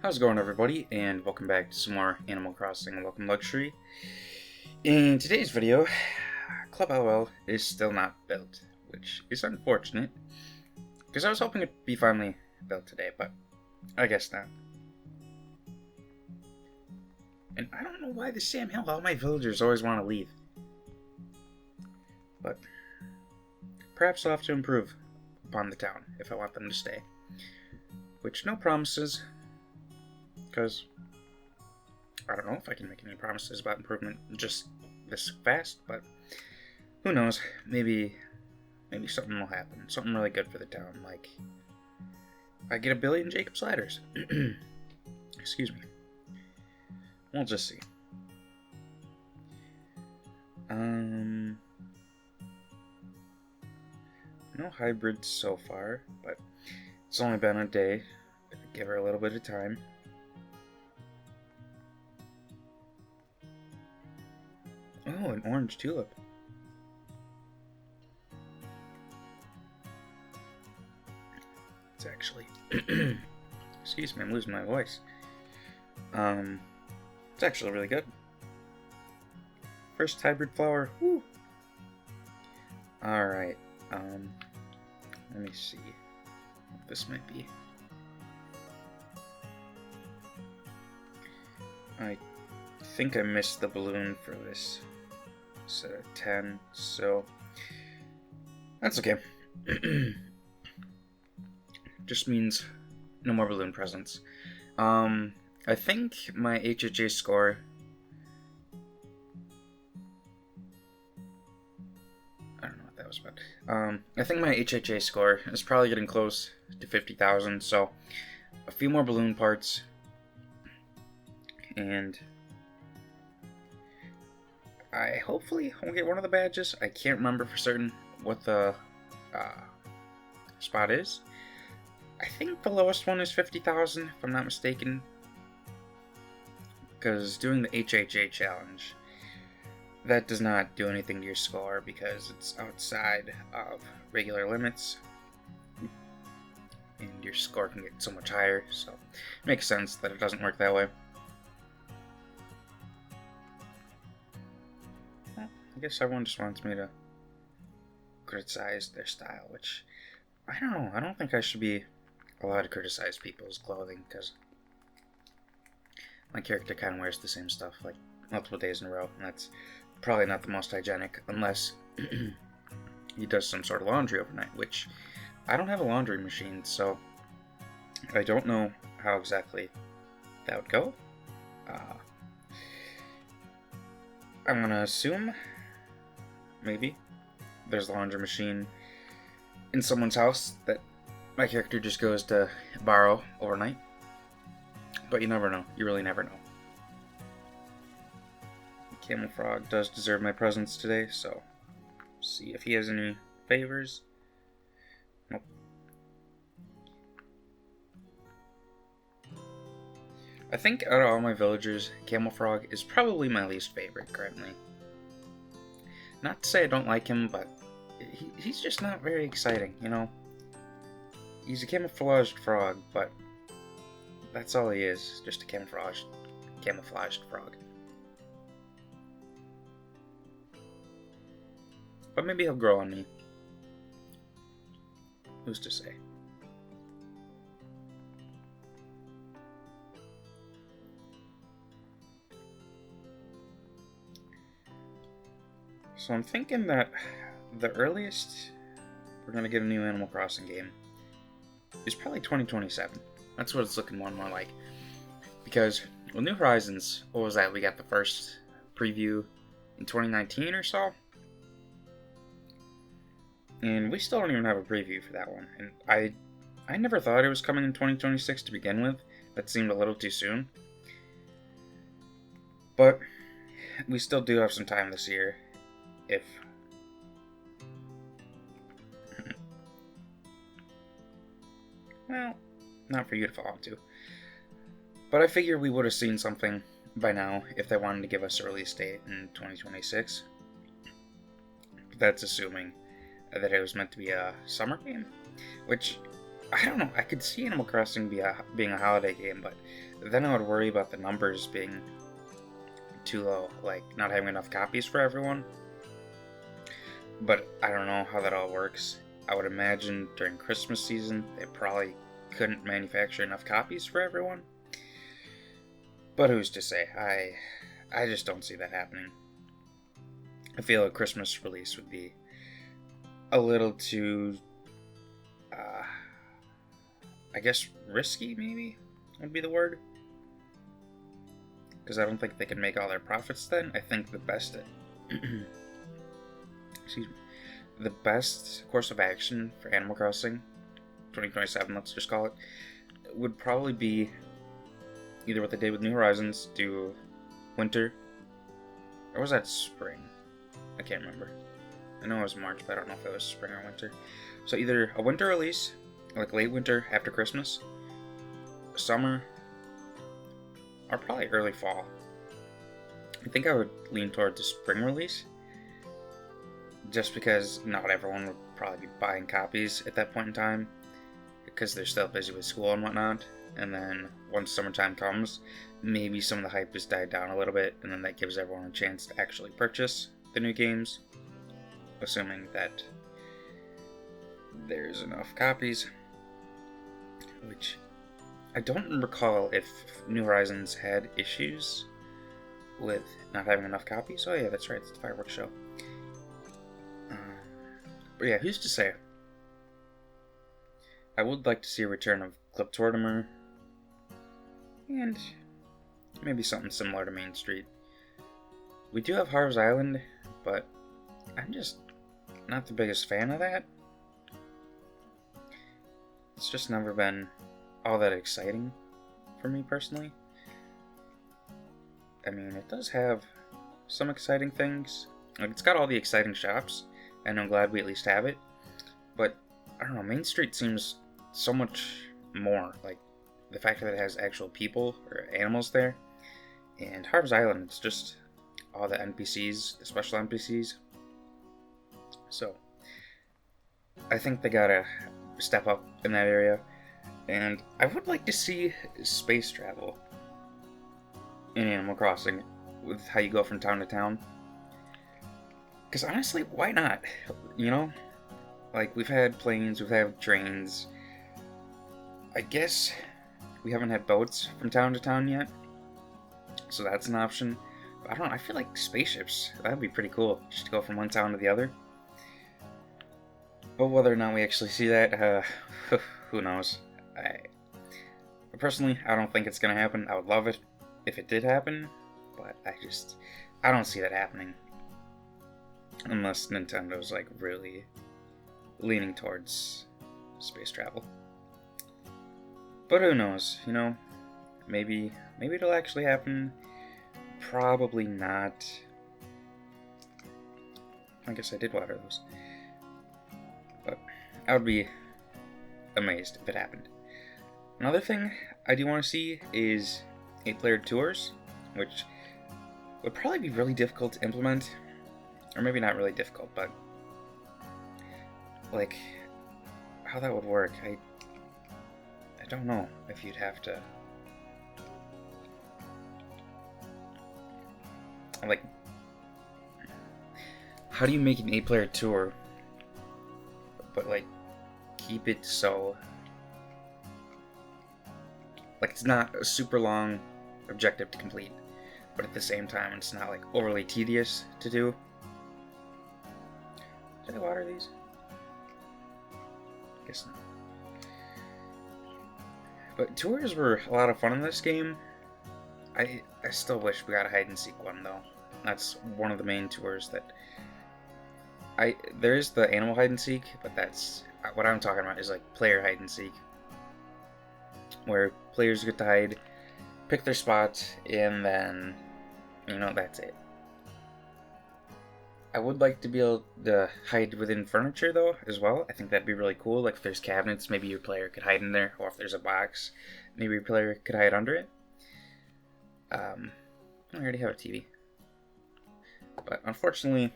How's it going, everybody, and welcome back to some more Animal Crossing Welcome Luxury. In today's video, Club LL is still not built, which is unfortunate, because I was hoping it'd be finally built today, but I guess not. And I don't know why the Sam Hill, all my villagers always want to leave. But perhaps I'll have to improve upon the town if I want them to stay. Which, no promises, because I don't know if I can make any promises about improvement just this fast, but who knows, maybe something will happen, something really good for the town, like I get 1 billion Jacob's ladders. Excuse me. We'll just see. No hybrids so far, but it's only been a day. Give her a little bit of time. Oh, an orange tulip. It's actually... Excuse me, I'm losing my voice. It's actually really good. First hybrid flower. Woo! Alright, let me see what this might be. I think I missed the balloon for this set of 10, so that's okay. Just means no more balloon presents. I think my HHA score... I don't know what that was about. I think my HHA score is probably getting close to 50,000, so a few more balloon parts, and I hopefully won't get one of the badges. I can't remember for certain what the spot is. I think the lowest one is 50,000, if I'm not mistaken, because doing the HHA challenge, that does not do anything to your score because it's outside of regular limits, and your score can get so much higher, so it makes sense that it doesn't work that way. Well, I guess everyone just wants me to criticize their style, which, I don't know, I don't think I should be allowed to criticize people's clothing, because my character kind of wears the same stuff like multiple days in a row, and that's probably not the most hygienic, unless he does some sort of laundry overnight, which I don't have a laundry machine, so I don't know how exactly that would go. I'm gonna assume maybe there's a laundry machine in someone's house that my character just goes to borrow overnight. But you never know. You really never know. Camel Frog does deserve my presence today, so see if he has any favors. Nope. I think out of all my villagers, Camel Frog is probably my least favorite currently. Not to say I don't like him, but he's just not very exciting, you know? He's a camouflaged frog, but that's all he is, just a camouflaged frog. But maybe he'll grow on me. Who's to say? So I'm thinking that the earliest we're going to get a new Animal Crossing game is probably 2027. That's what it's looking more and more like. Because with New Horizons, what was that? We got the first preview in 2019 or so? And we still don't even have a preview for that one. And I never thought it was coming in 2026 to begin with. That seemed a little too soon. But we still do have some time this year. If... well, not for you to fall into. But I figure we would have seen something by now if they wanted to give us a release date in 2026. But that's assuming that it was meant to be a summer game, which I don't know. I could see Animal Crossing being a holiday game, but then I would worry about the numbers being too low, like not having enough copies for everyone. But I don't know how that all works. I would imagine during Christmas season they probably couldn't manufacture enough copies for everyone. But who's to say? I just don't see that happening. I feel a Christmas release would be a little too, I guess, risky, maybe, would be the word. Because I don't think they can make all their profits then. I think the best, excuse me, the best course of action for Animal Crossing 2027, let's just call it, would probably be either what they did with New Horizons, do winter, or was that spring? I can't remember. I know it was March, but I don't know if it was spring or winter. So either a winter release, like late winter after Christmas, summer, or probably early fall. I think I would lean toward the spring release, just because not everyone would probably be buying copies at that point in time, because they're still busy with school and whatnot. And then once summertime comes, maybe some of the hype has died down a little bit, and then that gives everyone a chance to actually purchase the new games, assuming that there's enough copies. Which I don't recall if New Horizons had issues with not having enough copies. Oh yeah, that's right, it's the fireworks show. But yeah, who's to say? I would like to see a return of Club Tortimer, and maybe something similar to Main Street. We do have Harv's Island, but I'm just not the biggest fan of that. It's just never been all that exciting for me personally. I mean, it does have some exciting things. Like, it's got all the exciting shops, and I'm glad we at least have it. But, I don't know, Main Street seems so much more. Like, the fact that it has actual people or animals there. And Harv's Island, it's just all the NPCs, the special NPCs. So, I think they gotta step up in that area. And I would like to see space travel in Animal Crossing with how you go from town to town. Because honestly, why not? You know? Like, we've had planes, we've had trains. I guess we haven't had boats from town to town yet. So that's an option. But I don't know, I feel like spaceships, that'd be pretty cool. Just to go from one town to the other. But whether or not we actually see that, who knows? Personally, I don't think it's gonna happen. I would love it if it did happen, but I don't see that happening. Unless Nintendo's like really leaning towards space travel. But who knows, you know? Maybe it'll actually happen. Probably not. I guess I did water those. But I would be amazed if it happened. Another thing I do want to see is 8-player tours, which would probably be really difficult to implement. Or maybe not really difficult, but like how that would work, I don't know if you'd have to like, how do you make an 8-player tour but like keep it so like it's not a super long objective to complete, but at the same time it's not like overly tedious to do. Did I water these? Guess not. But tours were a lot of fun in this game. I still wish we got a hide and seek one though. That's one of the main tours that there is the animal hide and seek, but that's what I'm talking about is like player hide and seek, where players get to hide, pick their spot, and then that's it. I would like to be able to hide within furniture though as well. I think that'd be really cool. Like if there's cabinets, maybe your player could hide in there, or if there's a box, maybe your player could hide under it. I already have a TV. But unfortunately,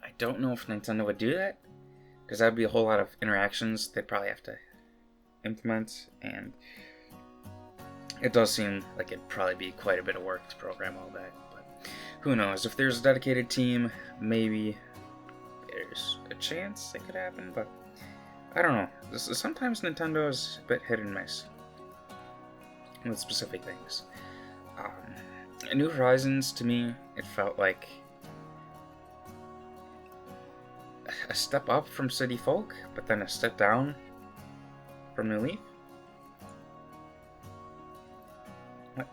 I don't know if Nintendo would do that, because that'd be a whole lot of interactions they'd probably have to implement, and it does seem like it'd probably be quite a bit of work to program all that, but who knows? If there's a dedicated team, maybe there's a chance it could happen, but I don't know. Sometimes Nintendo is a bit hit and miss with specific things. New Horizons, to me, it felt like a step up from City Folk, but then a step down from New Leaf. What?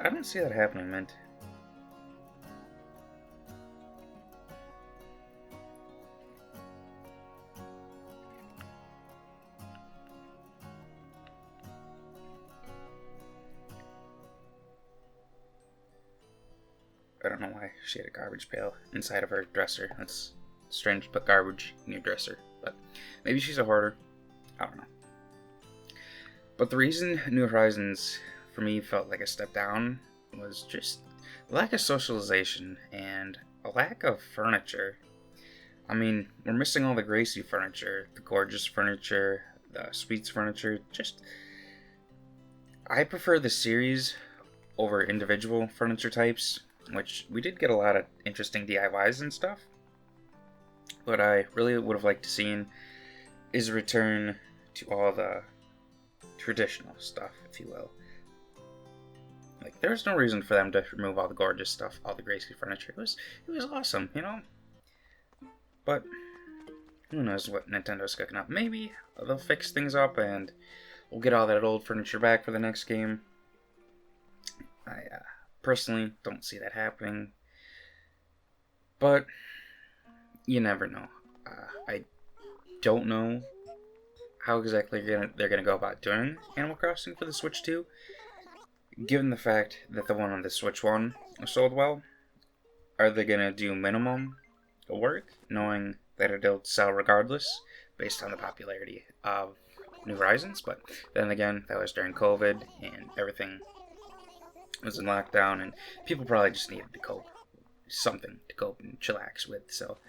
I don't see that happening, Mint. I don't know why she had a garbage pail inside of her dresser. That's strange to put garbage in your dresser. But maybe she's a hoarder. I don't know. But the reason New Horizons, for me, felt like a step down was just lack of socialization and a lack of furniture. I mean, we're missing all the Gracie furniture, the gorgeous furniture, the sweets furniture. Just, I prefer the series over individual furniture types, which we did get a lot of interesting DIYs and stuff. But I really would have liked to seen is a return to all the traditional stuff, if you will. Like, there's no reason for them to remove all the gorgeous stuff, all the Gracie furniture. It was awesome, you know? But who knows what Nintendo's cooking up. Maybe they'll fix things up and we'll get all that old furniture back for the next game. I personally don't see that happening. But you never know. I don't know how exactly they're gonna go about doing Animal Crossing for the Switch 2, given the fact that the one on the Switch 1 sold well. Are they gonna do minimum work, knowing that it'll sell regardless, based on the popularity of New Horizons? But then again, that was during COVID, and everything was in lockdown, and people probably just needed to cope. Something to cope and chillax with, so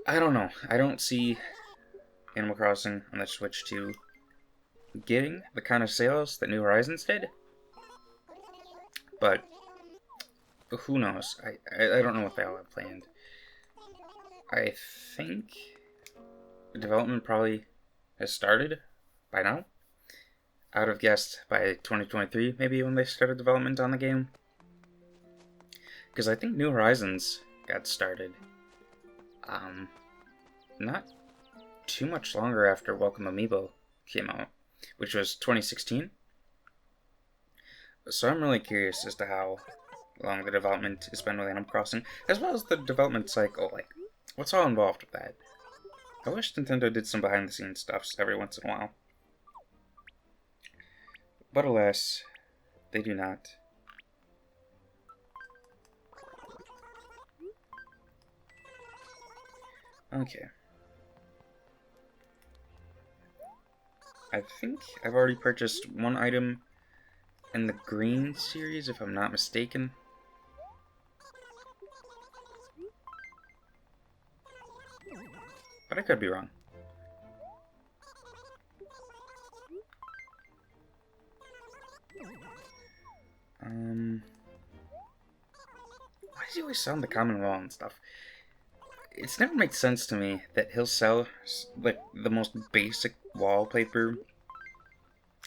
I don't know. I don't see Animal Crossing on the Switch 2 getting the kind of sales that New Horizons did. But who knows? I don't know what they all have planned. I think the development probably has started by now. I would have guessed by 2023, maybe, when they started development on the game. Because I think New Horizons got started not too much longer after Welcome Amiibo came out, which was 2016. So I'm really curious as to how long the development has been with Animal Crossing, as well as the development cycle. Like, what's all involved with that? I wish Nintendo did some behind-the-scenes stuff every once in a while. But alas, they do not. Okay. I think I've already purchased one item in the green series, if I'm not mistaken. But I could be wrong. Why does he always sound the common wall and stuff? It's never made sense to me that he'll sell, like, the most basic wallpaper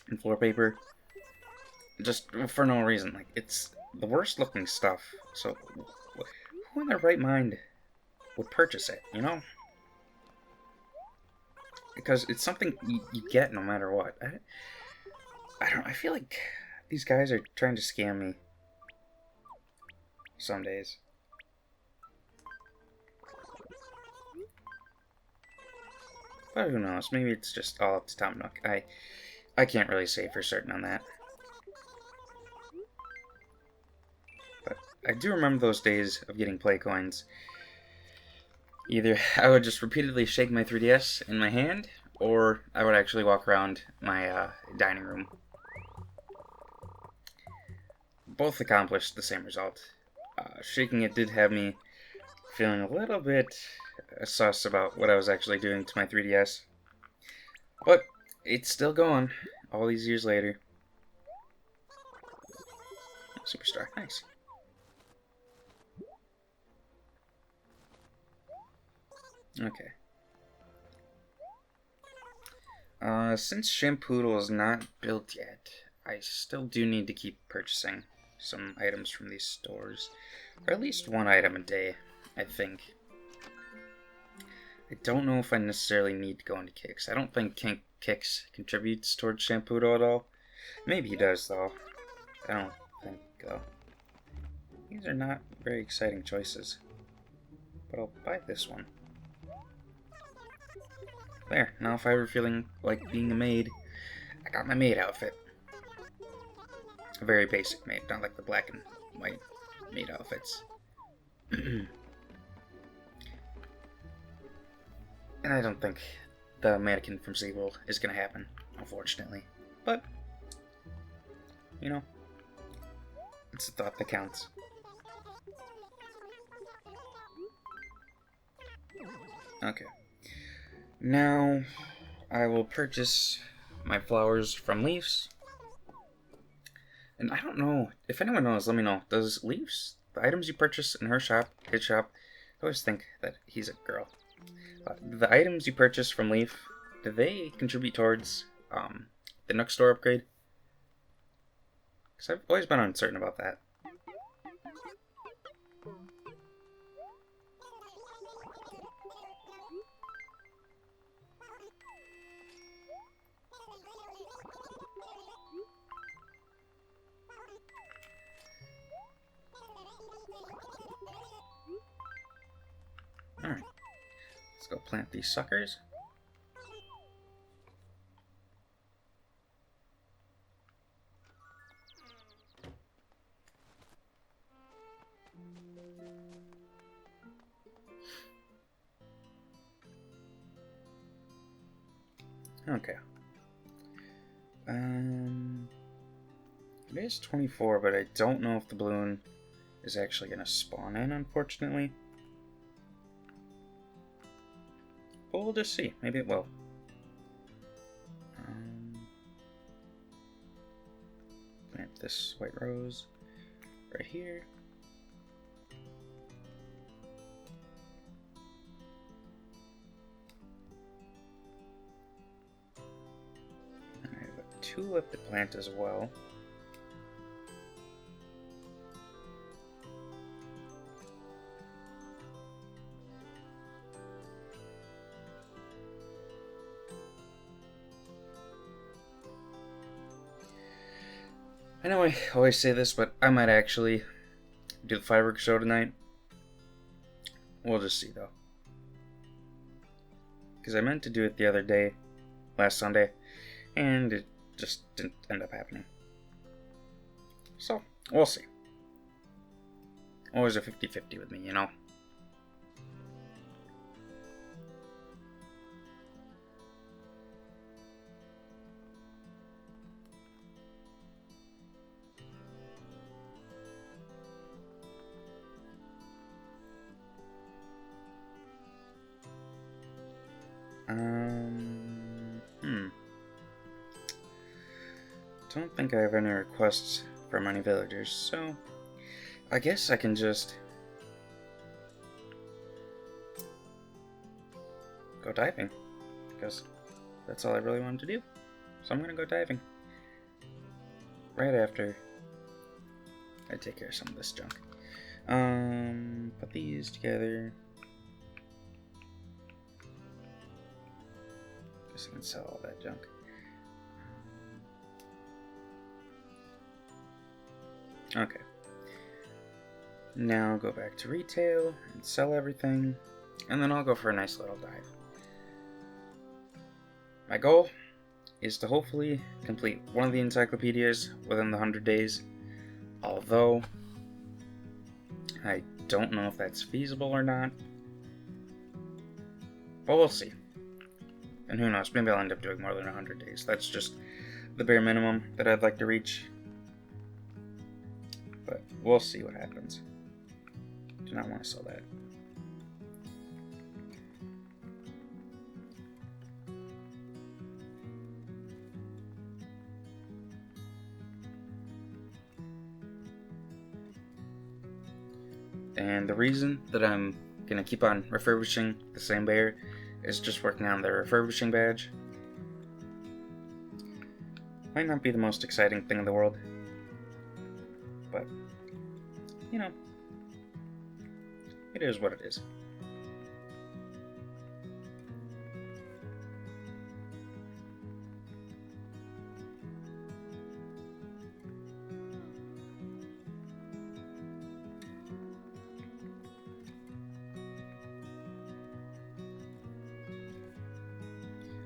and floor paper just for no reason. Like, it's the worst looking stuff, so who in their right mind would purchase it, you know? Because it's something you get no matter what. I don't know, I feel like these guys are trying to scam me some days. But who knows, maybe it's just all up to Tom Nook. I can't really say for certain on that. But I do remember those days of getting play coins. Either I would just repeatedly shake my 3DS in my hand, or I would actually walk around my dining room. Both accomplished the same result. Shaking it did have me feeling a little bit sus about what I was actually doing to my 3DS. But it's still going all these years later. Superstar, nice. Okay. Since Shampoodle is not built yet, I still do need to keep purchasing some items from these stores. Or at least one item a day, I think. I don't know if I necessarily need to go into Kicks. I don't think Kicks contributes towards Shampoodle at all. Maybe he does, though. I don't think, though. These are not very exciting choices. But I'll buy this one. There, now if I were feeling like being a maid, I got my maid outfit. A very basic maid, not like the black and white maid outfits. And I don't think the mannequin from SeaWorld is going to happen, unfortunately. But, you know, it's a thought that counts. Okay. Now, I will purchase my flowers from Leafs. And I don't know, if anyone knows, let me know. Does Leafs, the items you purchase in her shop, his shop, I always think that he's a girl. The items you purchase from Leaf, do they contribute towards the Nook store upgrade? Because I've always been uncertain about that. Alright, let's go plant these suckers. Okay. It is 24, but I don't know if the balloon is actually going to spawn in, unfortunately. But we'll just see. Maybe it will. Plant this white rose right here. I have a tulip to plant as well. I know I always say this, but I might actually do the fireworks show tonight. We'll just see, though. Because I meant to do it the other day, last Sunday, and it just didn't end up happening. So, we'll see. Always a 50-50 with me, you know? Don't think I have any requests from any villagers, so I guess I can just go diving, because that's all I really wanted to do. So I'm gonna go diving right after I take care of some of this junk. Put these together. Guess I can sell all that junk. Okay. Now go back to retail and sell everything, and then I'll go for a nice little dive. My goal is to hopefully complete one of the encyclopedias within the 100 days, although I don't know if that's feasible or not, but we'll see. And who knows, maybe I'll end up doing more than 100 days. That's just the bare minimum that I'd like to reach. But we'll see what happens. Do not want to sell that. And the reason that I'm gonna keep on refurbishing the same bear is just working on the refurbishing badge. Might not be the most exciting thing in the world, but, you know, it is what it is.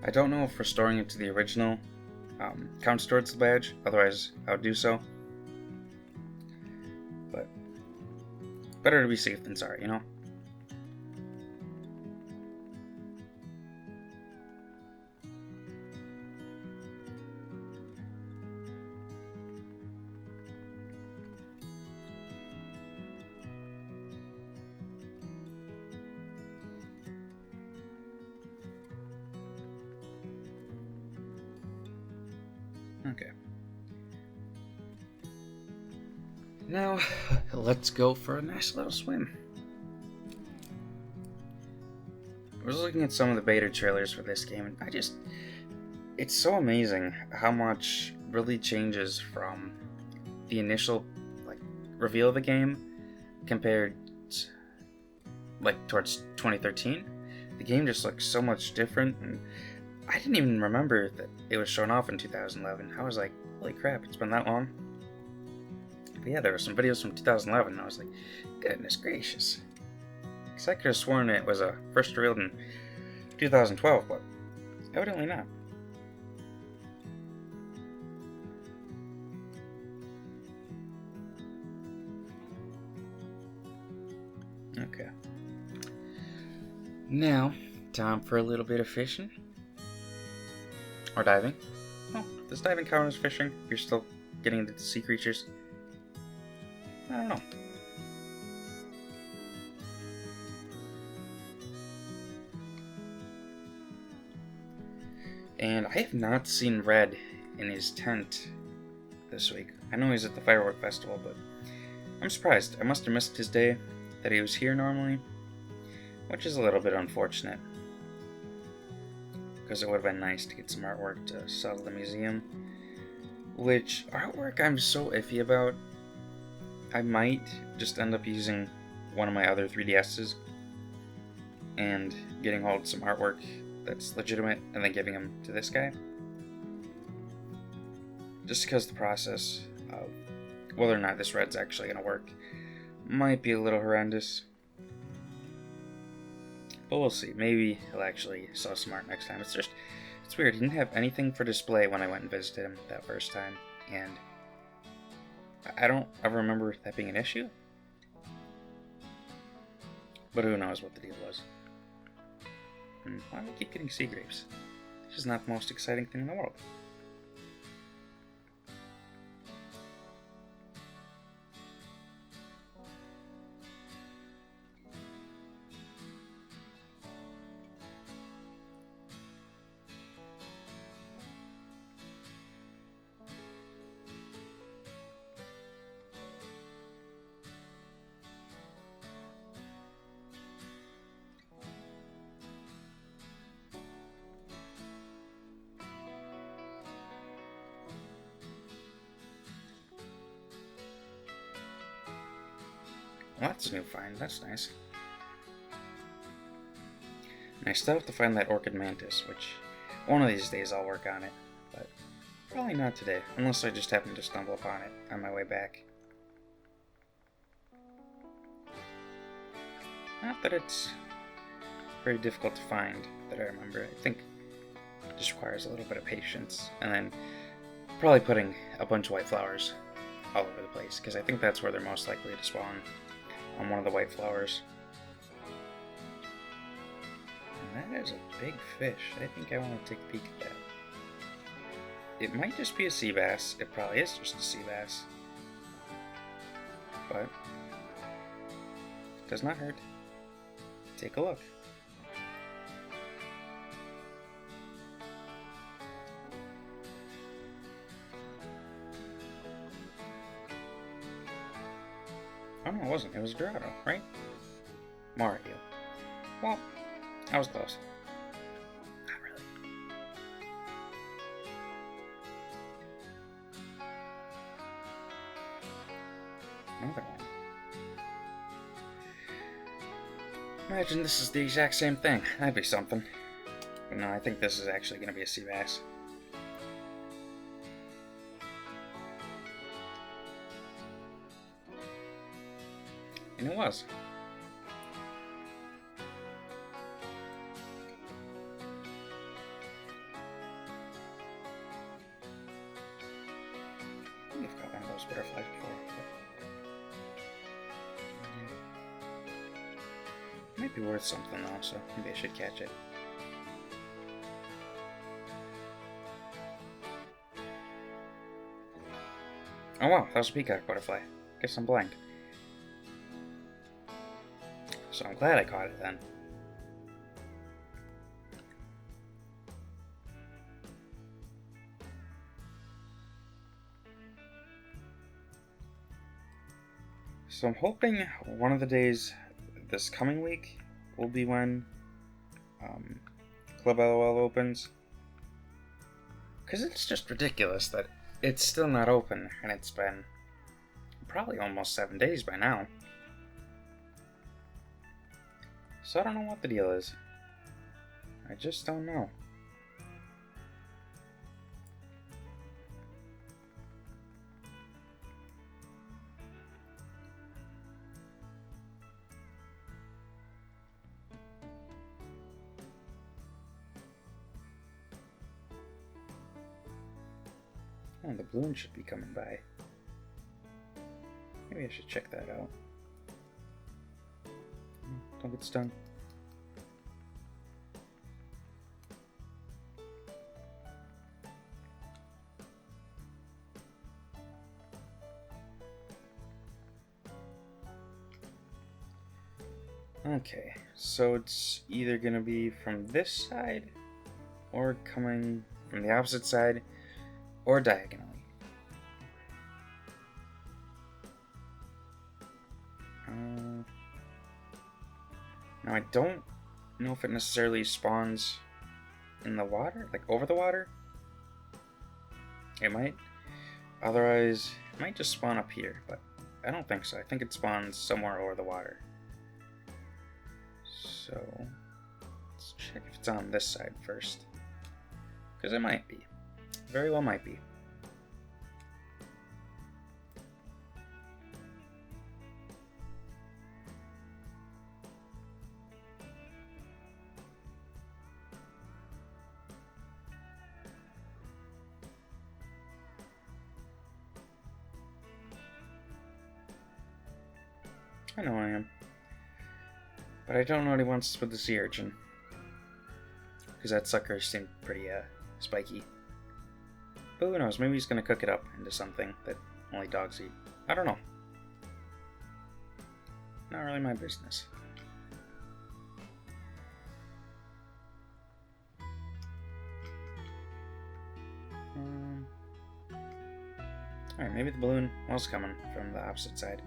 I don't know if restoring it to the original counts towards the badge, otherwise I would do so. But better to be safe than sorry, you know? Okay. Now, let's go for a nice little swim. I was looking at some of the beta trailers for this game, and it's so amazing how much really changes from the initial, reveal of the game compared, towards 2013. The game just looks so much different, and I didn't even remember that it was shown off in 2011. I was like, holy crap, it's been that long? But yeah, there were some videos from 2011, and I was like, goodness gracious. Because I could have sworn it was first revealed in 2012, but evidently not. Okay. Now, time for a little bit of fishing. Or diving. Oh, does diving count as fishing if you're still getting into the sea creatures? I don't know. And I have not seen Red in his tent this week. I know he's at the firework festival, but I'm surprised. I must have missed his day that he was here normally, which is a little bit unfortunate, because it would have been nice to get some artwork to sell to the museum. Which, artwork I'm so iffy about. I might just end up using one of my other 3DS's and getting hold of some artwork that's legitimate and then giving them to this guy. Just because the process of whether or not this red's actually going to work might be a little horrendous. But we'll see. Maybe he'll actually sell some art next time. It's weird. He didn't have anything for display when I went and visited him that first time, and I don't ever remember that being an issue. But who knows what the deal was. Why do we keep getting sea grapes? This is not the most exciting thing in the world. Well, that's a new find. That's nice. And I still have to find that orchid mantis, which one of these days I'll work on it, but probably not today, unless I just happen to stumble upon it on my way back. Not that it's very difficult to find, that I remember. I think it just requires a little bit of patience, and then probably putting a bunch of white flowers all over the place, because I think that's where they're most likely to spawn, on one of the white flowers. And that is a big fish. I think I want to take a peek at that. It might just be a sea bass. It probably is just a sea bass. But it does not hurt. Take a look. Oh no, it wasn't. It was Dorado, right? Mario. Well, I was close. Not really. Another one. Imagine this is the exact same thing. That'd be something. But no, I think this is actually going to be a sea bass. And it was. I think I've caught one of those butterflies before. It might be worth something though, so maybe I should catch it. Oh wow, that was a peacock butterfly. Guess I'm blank. So I'm glad I caught it then. So I'm hoping one of the days this coming week will be when Club LOL opens. Because it's just ridiculous that it's still not open, and it's been probably almost 7 days by now. So I don't know what the deal is. I just don't know. Oh, the balloon should be coming by. Maybe I should check that out. Don't get stung. Okay, so it's either gonna be from this side, or coming from the opposite side, or diagonally. Now I don't know if it necessarily spawns in the water, like over the water. It might. Otherwise, it might just spawn up here, but I don't think so. I think it spawns somewhere over the water. So, let's check if it's on this side first. Because it might be. Very well might be. I know I am. But I don't know what he wants with the sea urchin. Because that sucker seemed pretty, spiky. But who knows, maybe he's gonna cook it up into something that only dogs eat. I don't know. Not really my business. Alright, maybe the balloon was coming from the opposite side.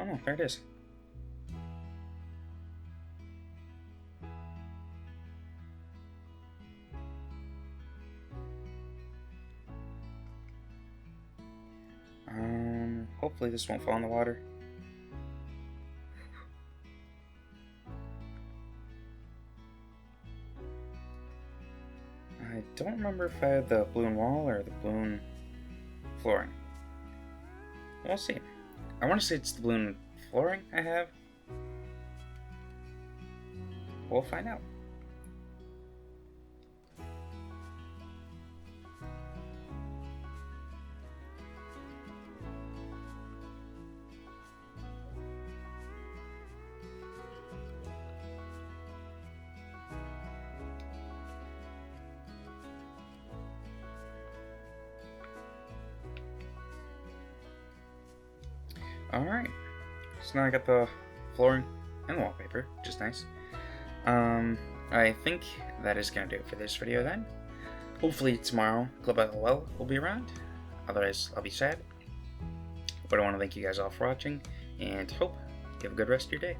Oh no, there it is. Hopefully this won't fall in the water. I don't remember if I had the balloon wall or the balloon flooring. We'll see. I want to say it's the balloon flooring I have. We'll find out. Alright, so now I got the flooring and the wallpaper, which is nice. I think that is going to do it for this video then. Hopefully tomorrow Club LOL will be around, otherwise I'll be sad. But I want to thank you guys all for watching, and hope you have a good rest of your day.